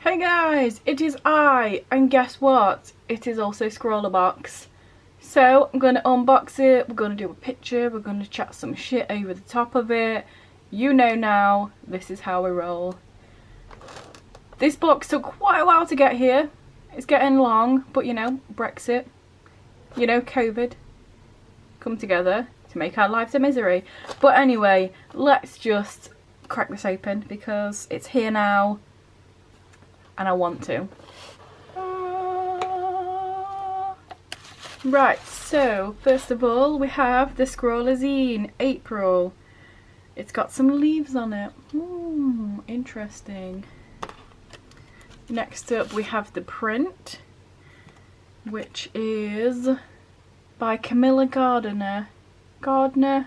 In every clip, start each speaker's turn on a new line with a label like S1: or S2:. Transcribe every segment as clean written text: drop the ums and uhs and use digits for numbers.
S1: Hey guys, it is I, and guess what? It is also ScrawlrBox. So I'm going to unbox it, we're going to do a picture, we're going to chat some shit over the top of it. You know now, this is how we roll. This box took quite a while to get here. It's getting long, but you know, Brexit, you know, COVID, come together to make our lives a misery. But anyway, let's just crack this open because it's here now. And I want to. Right, so first of all we have the Scrawler Zine, April. It's got some leaves on it. Interesting. Next up we have the print, which is by Camilla Gardner. Gardner.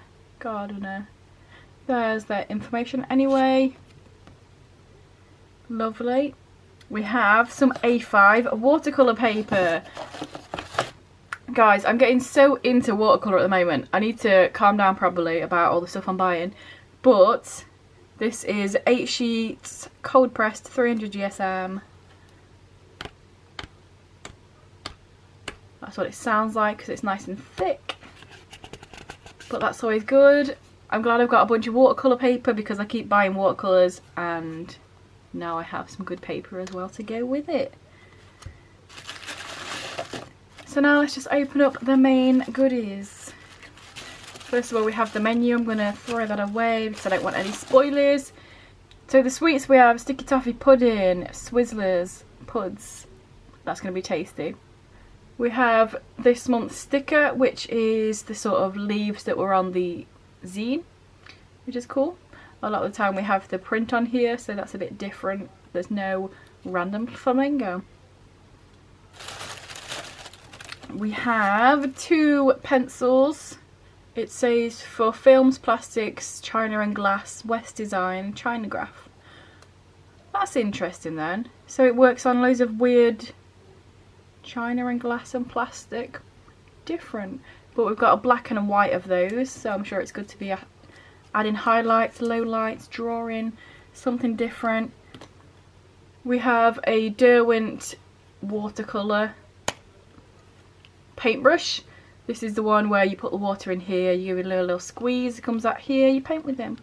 S1: There's their information anyway. Lovely. We have some A5 watercolour paper. Guys, I'm getting so into watercolour at the moment. I need to calm down probably about all the stuff I'm buying. But this is 8 sheets, cold pressed, 300 GSM. That's what it sounds like because it's nice and thick. But that's always good. I'm glad I've got a bunch of watercolour paper because I keep buying watercolours and now I have some good paper as well to go with it. So now let's just open up the main goodies. First of all we have the menu. I'm going to throw that away because I don't want any spoilers. So the sweets we have sticky toffee pudding, Swizzlers, puds. That's going to be tasty. We have this month's sticker, which is the sort of leaves that were on the zine, which is cool. A lot of the time we have the print on here, so that's a bit different. There's no random flamingo. We have 2 pencils. It says for films, plastics, china and glass, West Design, Chinograph. That's interesting then. So it works on loads of weird china and glass and plastic. Different. But we've got a black and a white of those, so I'm sure it's good to be adding highlights, lowlights, drawing, something different. We have a Derwent watercolour paintbrush. This is the one where you put the water in here, you give it a little squeeze, it comes out here, you paint with them.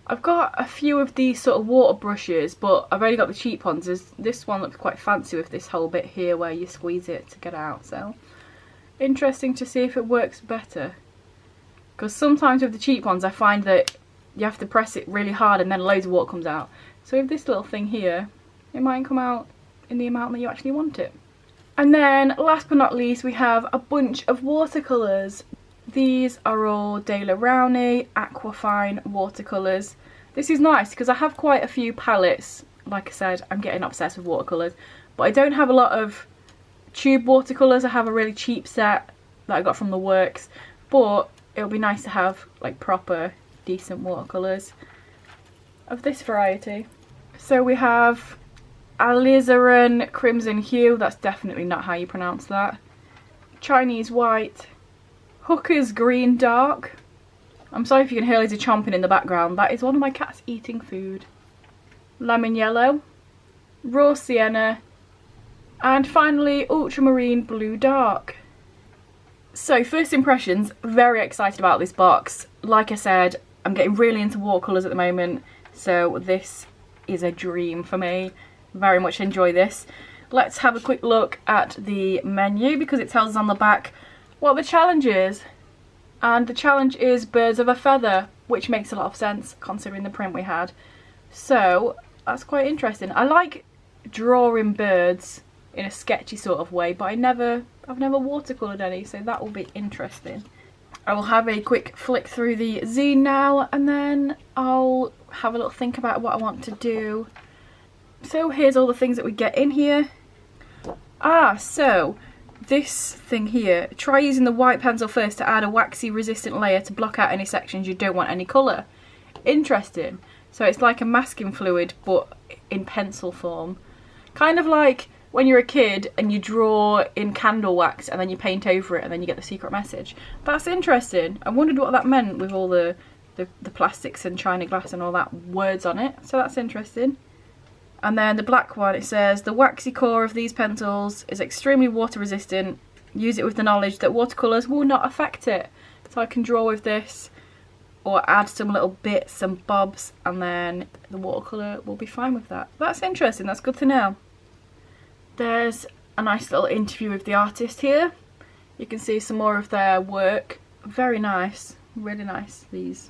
S1: I've got a few of these sort of water brushes, but I've only got the cheap ones. This one looks quite fancy with this whole bit here where you squeeze it to get out, so interesting to see if it works better. Because sometimes with the cheap ones I find that you have to press it really hard and then loads of water comes out. So with this little thing here, it might come out in the amount that you actually want it. And then last but not least we have a bunch of watercolours. These are all Daler Rowney Aquafine watercolours. This is nice because I have quite a few palettes. Like I said, I'm getting obsessed with watercolours. But I don't have a lot of tube watercolours. I have a really cheap set that I got from the works. But it'll be nice to have like proper decent watercolours of this variety. So we have alizarin crimson hue, that's definitely not how you pronounce that. Chinese white, Hooker's green dark. I'm sorry if you can hear Lizzie chomping in the background, that is one of my cats eating food. Lemon yellow, raw sienna, and finally ultramarine blue dark. So first impressions, very excited about this box. Like I said, I'm getting really into watercolours at the moment, so this is a dream for me. Very much enjoy this. Let's have a quick look at the menu because it tells us on the back what the challenge is. And the challenge is birds of a feather, which makes a lot of sense considering the print we had. So that's quite interesting. I like drawing birds in a sketchy sort of way, but I've never watercoloured any, so that will be interesting. I will have a quick flick through the zine now and then I'll have a little think about what I want to do. So here's all the things that we get in here. So this thing here, try using the white pencil first to add a waxy resistant layer to block out any sections you don't want any colour. Interesting. So it's like a masking fluid but in pencil form. Kind of like when you're a kid and you draw in candle wax and then you paint over it and then you get the secret message. That's interesting. I wondered what that meant with all the plastics and china glass and all that words on it. So that's interesting. And then the black one, it says, the waxy core of these pencils is extremely water resistant. Use it with the knowledge that watercolours will not affect it. So I can draw with this or add some little bits and bobs, and then the watercolour will be fine with that. That's interesting, that's good to know. There's a nice little interview with the artist here. You can see some more of their work. Very nice, really nice, these.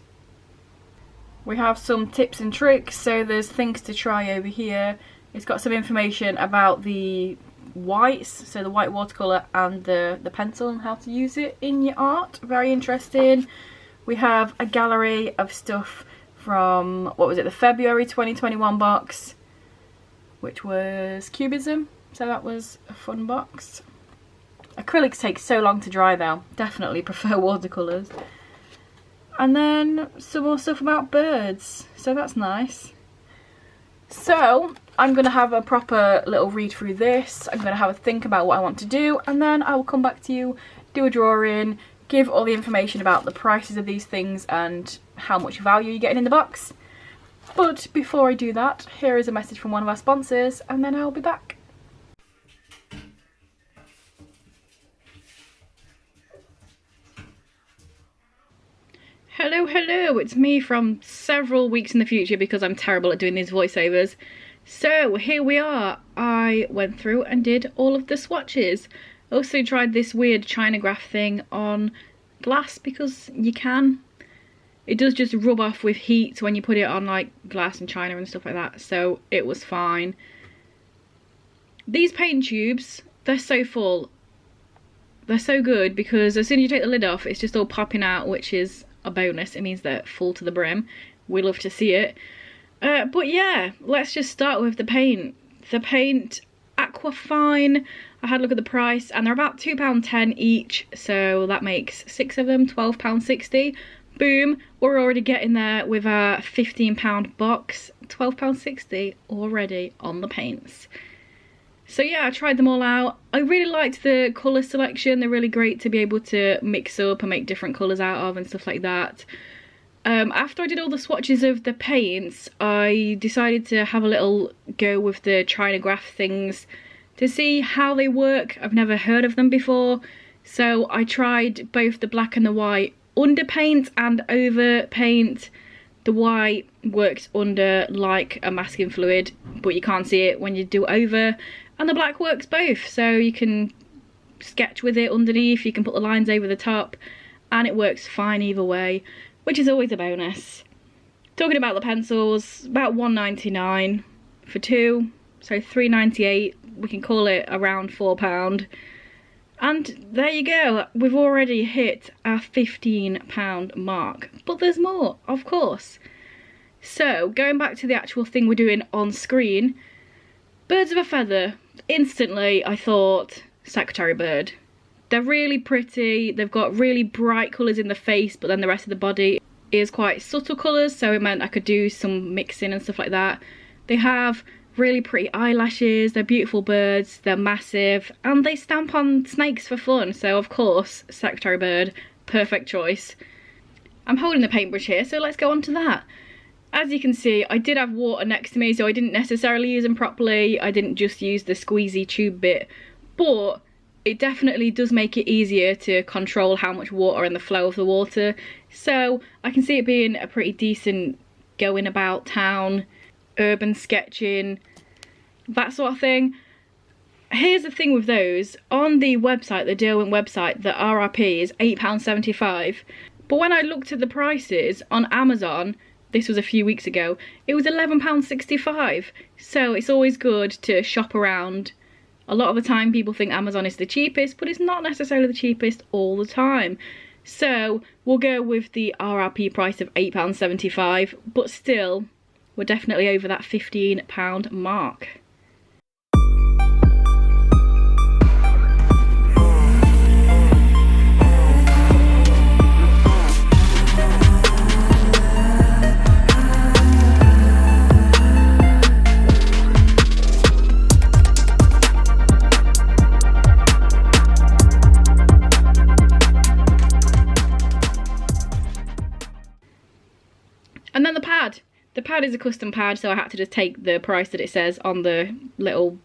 S1: We have some tips and tricks, so there's things to try over here. It's got some information about the whites, so the white watercolour and the pencil and how to use it in your art. Very interesting. We have a gallery of stuff from, what was it, the February 2021 box, which was Cubism, so that was a fun box. Acrylics take so long to dry though, definitely prefer watercolours. And then some more stuff about birds, so that's nice. So I'm going to have a proper little read through this. I'm going to have a think about what I want to do, and then I will come back to you, do a drawing, give all the information about the prices of these things and how much value you're getting in the box. But before I do that, here is a message from one of our sponsors, and then I'll be back. Hello, it's me from several weeks in the future because I'm terrible at doing these voiceovers. So here we are. I went through and did all of the swatches. Also tried this weird China graph thing on glass because you can. It does just rub off with heat when you put it on like glass and china and stuff like that, so it was fine. These paint tubes, they're so full. They're so good because as soon as you take the lid off, it's just all popping out, which is a bonus. It means they're full to the brim. We love to see it. But yeah, let's just start with the paint. The paint, Aquafine. I had a look at the price and they're about £2.10 each, so that makes 6 of them, £12.60. Boom, we're already getting there with our £15 box, £12.60 already on the paints. So yeah, I tried them all out. I really liked the colour selection. They're really great to be able to mix up and make different colours out of and stuff like that. After I did all the swatches of the paints, I decided to have a little go with the China graph things to see how they work. I've never heard of them before, so I tried both the black and the white under paint and over paint. The white works under like a masking fluid, but you can't see it when you do over. And the black works both, so you can sketch with it underneath, you can put the lines over the top, and it works fine either way, which is always a bonus. Talking about the pencils, about £1.99 for 2, so £3.98, we can call it around £4. And there you go, we've already hit our £15 mark, but there's more, of course. So, going back to the actual thing we're doing on screen, birds of a feather. Instantly I thought secretary bird. They're really pretty, they've got really bright colours in the face, but then the rest of the body is quite subtle colours, so it meant I could do some mixing and stuff like that. They have really pretty eyelashes, they're beautiful birds, they're massive, and they stamp on snakes for fun, so of course secretary bird, perfect choice. I'm holding the paintbrush here, so let's go on to that. As you can see, I did have water next to me, so I didn't necessarily use them properly. I didn't just use the squeezy tube bit, but it definitely does make it easier to control how much water and the flow of the water. So I can see it being a pretty decent going about town, urban sketching, that sort of thing. Here's the thing with those. On the website, the Derwent website, the RRP is £8.75. But when I looked at the prices on Amazon, this was a few weeks ago, it was £11.65. So it's always good to shop around. A lot of the time people think Amazon is the cheapest, but it's not necessarily the cheapest all the time. So we'll go with the RRP price of £8.75, but still, we're definitely over that £15 mark. The pad is a custom pad, so I had to just take the price that it says on the little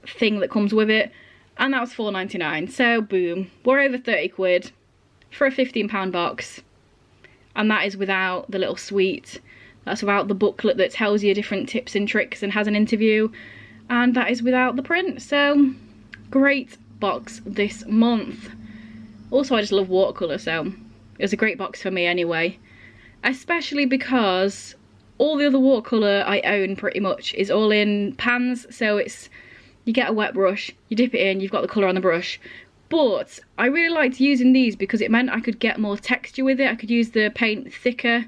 S1: thing that comes with it, and that was £4.99. So boom, we're over 30 quid for a £15 box, and that is without the little suite. That's without the booklet that tells you different tips and tricks and has an interview, and that is without the print. So great box this month. Also, I just love watercolour, so it was a great box for me anyway, especially because all the other watercolour I own pretty much is all in pans. So it's, you get a wet brush, you dip it in, you've got the colour on the brush. But I really liked using these because it meant I could get more texture with it. I could use the paint thicker.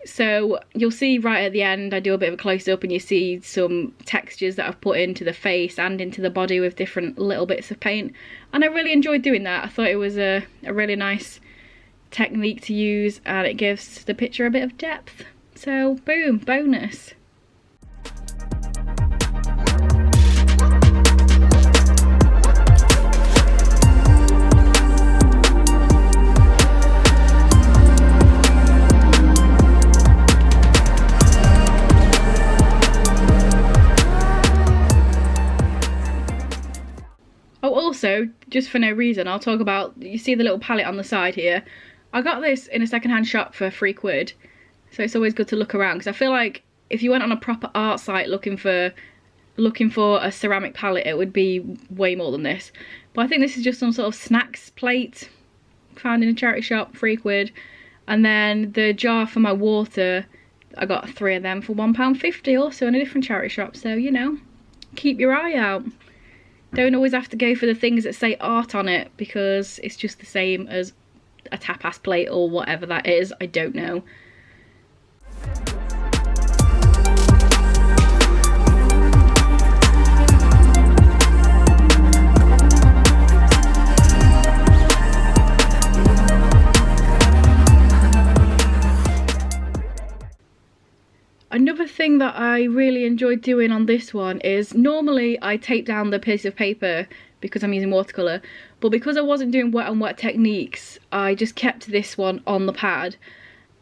S1: So you'll see right at the end, I do a bit of a close-up and you see some textures that I've put into the face and into the body with different little bits of paint. And I really enjoyed doing that. I thought it was a really nice technique to use, and it gives the picture a bit of depth. So boom, bonus. Oh, also, just for no reason, I'll talk about, you see the little palette on the side here? I got this in a secondhand shop for £3. So it's always good to look around, because I feel like if you went on a proper art site looking for a ceramic palette, it would be way more than this. But I think this is just some sort of snacks plate found in a charity shop, £3. And then the jar for my water, I got 3 of them for £1.50, also in a different charity shop. So, you know, keep your eye out. Don't always have to go for the things that say art on it, because it's just the same as a tapas plate or whatever that is. I don't know. Another thing that I really enjoyed doing on this one is, normally I tape down the piece of paper because I'm using watercolour, but because I wasn't doing wet on wet techniques, I just kept this one on the pad,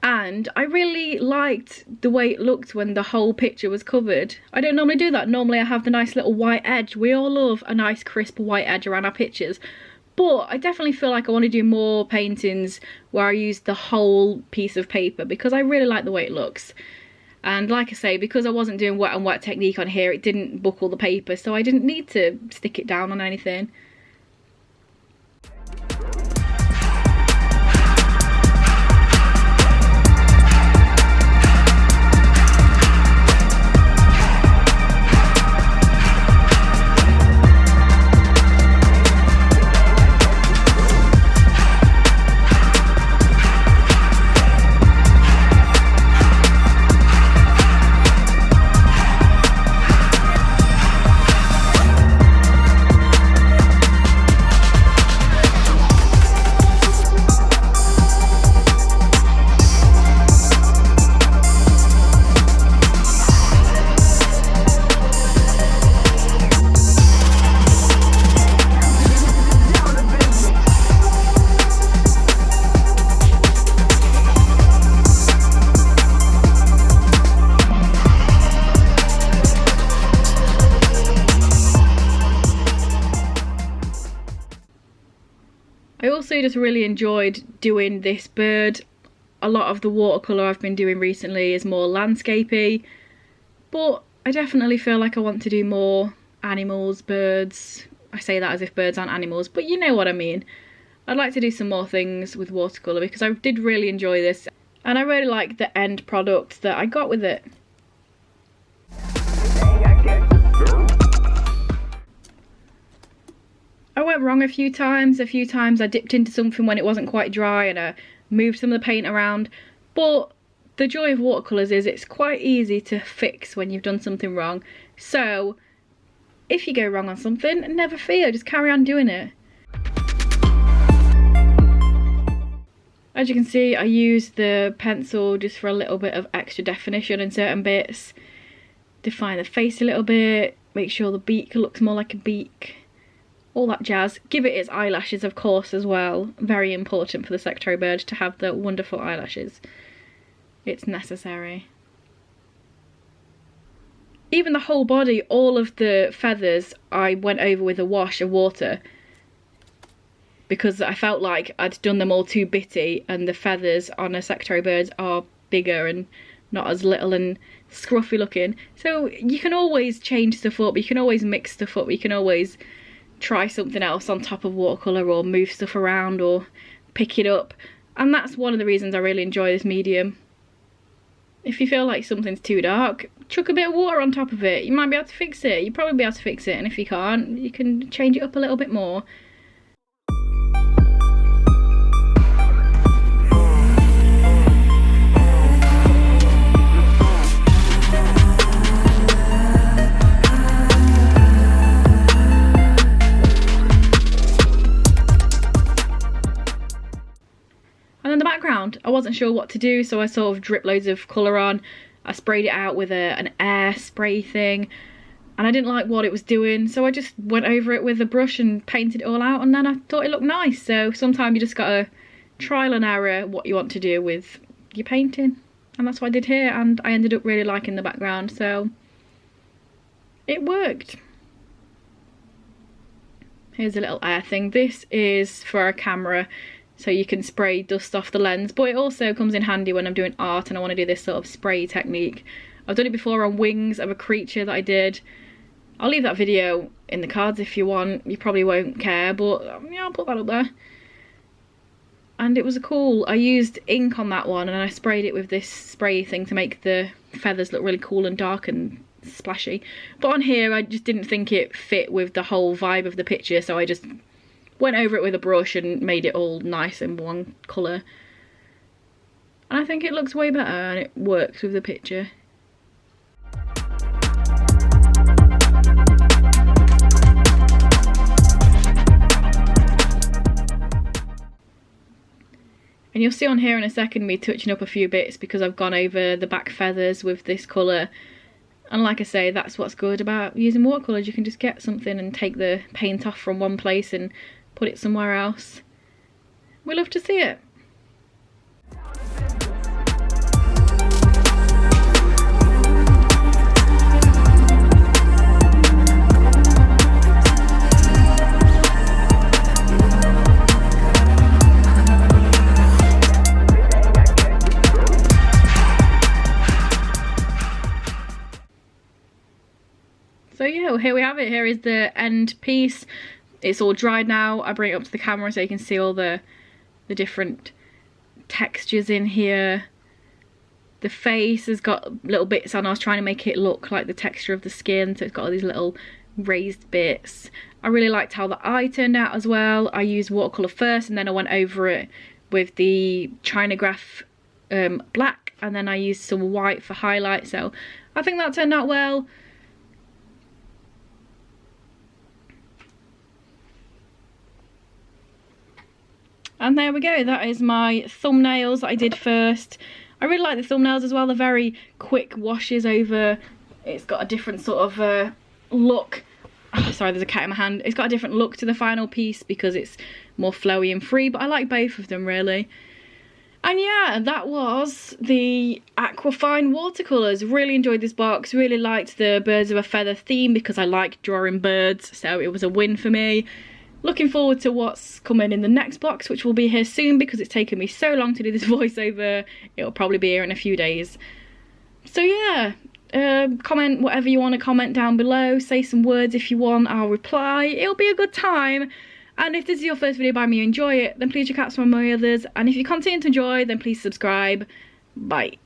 S1: and I really liked the way it looked when the whole picture was covered. I don't normally do that. Normally I have the nice little white edge. We all love a nice crisp white edge around our pictures, but I definitely feel like I want to do more paintings where I use the whole piece of paper, because I really like the way it looks. And like I say, because I wasn't doing wet on wet technique on here, it didn't buckle the paper, so I didn't need to stick it down on anything. I also just really enjoyed doing this bird. A lot of the watercolour I've been doing recently is more landscapey, but I definitely feel like I want to do more animals, birds. I say that as if birds aren't animals, but you know what I mean. I'd like to do some more things with watercolour because I did really enjoy this, and I really like the end product that I got with it. I went wrong a few times. A few times I dipped into something when it wasn't quite dry and I moved some of the paint around. But the joy of watercolours is it's quite easy to fix when you've done something wrong. So if you go wrong on something, never fear, just carry on doing it. As you can see, I used the pencil just for a little bit of extra definition in certain bits. Define the face a little bit, make sure the beak looks more like a beak. All that jazz. Give it its eyelashes, of course, as well. Very important for the secretary bird to have the wonderful eyelashes. It's necessary. even the whole body, all of the feathers I went over with a wash of water, because I felt like I'd done them all too bitty, and the feathers on a secretary birds are bigger and not as little and scruffy looking. So you can always change stuff up, you can always mix stuff up, you can always try something else on top of watercolour, or move stuff around, or pick it up. And that's one of the reasons I really enjoy this medium. If you feel like something's too dark, chuck a bit of water on top of it. You might be able to fix it, you'll probably be able to fix it, and if you can't, you can change it up a little bit more. I wasn't sure what to do, so I sort of dripped loads of colour on. I sprayed it out with an air spray thing, and I didn't like what it was doing, so I just went over it with a brush and painted it all out, and then I thought it looked nice. So sometimes you just gotta trial and error what you want to do with your painting, and that's what I did here, and I ended up really liking the background, so it worked. Here's a little air thing. This is for a camera, so you can spray dust off the lens, but it also comes in handy when I'm doing art and I want to do this sort of spray technique. I've done it before on wings of a creature that I did. I'll leave that video in the cards if you want. You probably won't care, but yeah, I'll put that up there. And it was cool. I used ink on that one, and I sprayed it with this spray thing to make the feathers look really cool and dark and splashy. But on here I just didn't think it fit with the whole vibe of the picture, so I just went over it with a brush and made it all nice in one colour. And I think it looks way better, and it works with the picture. And you'll see on here in a second me touching up a few bits because I've gone over the back feathers with this colour. And like I say, that's what's good about using watercolours. You can just get something and take the paint off from one place and put it somewhere else. We love to see it. So yeah, here we have it. Here is the end piece. It's all dried now. I bring it up to the camera so you can see all the different textures in here. The face has got little bits on. I was trying to make it look like the texture of the skin, so it's got all these little raised bits. I really liked how the eye turned out as well. I used watercolour first, and then I went over it with the Chinograph black, and then I used some white for highlight, so I think that turned out well. And there we go, that is my thumbnails that I did first. I really like the thumbnails as well. They're very quick washes over. It's got a different sort of look. Oh, sorry, there's a cat in my hand. It's got a different look to the final piece because it's more flowy and free, but I like both of them really. And yeah, that was the Aquafine watercolours. Really enjoyed this box. Really liked the birds of a feather theme because I like drawing birds, so it was a win for me. Looking forward to what's coming in the next box, which will be here soon because it's taken me so long to do this voiceover. It'll probably be here in a few days. So yeah, comment whatever you want to comment down below. Say some words if you want, I'll reply. It'll be a good time. And if this is your first video by me, you enjoy it, then please check out some of my others. And if you continue to enjoy, then please subscribe. Bye.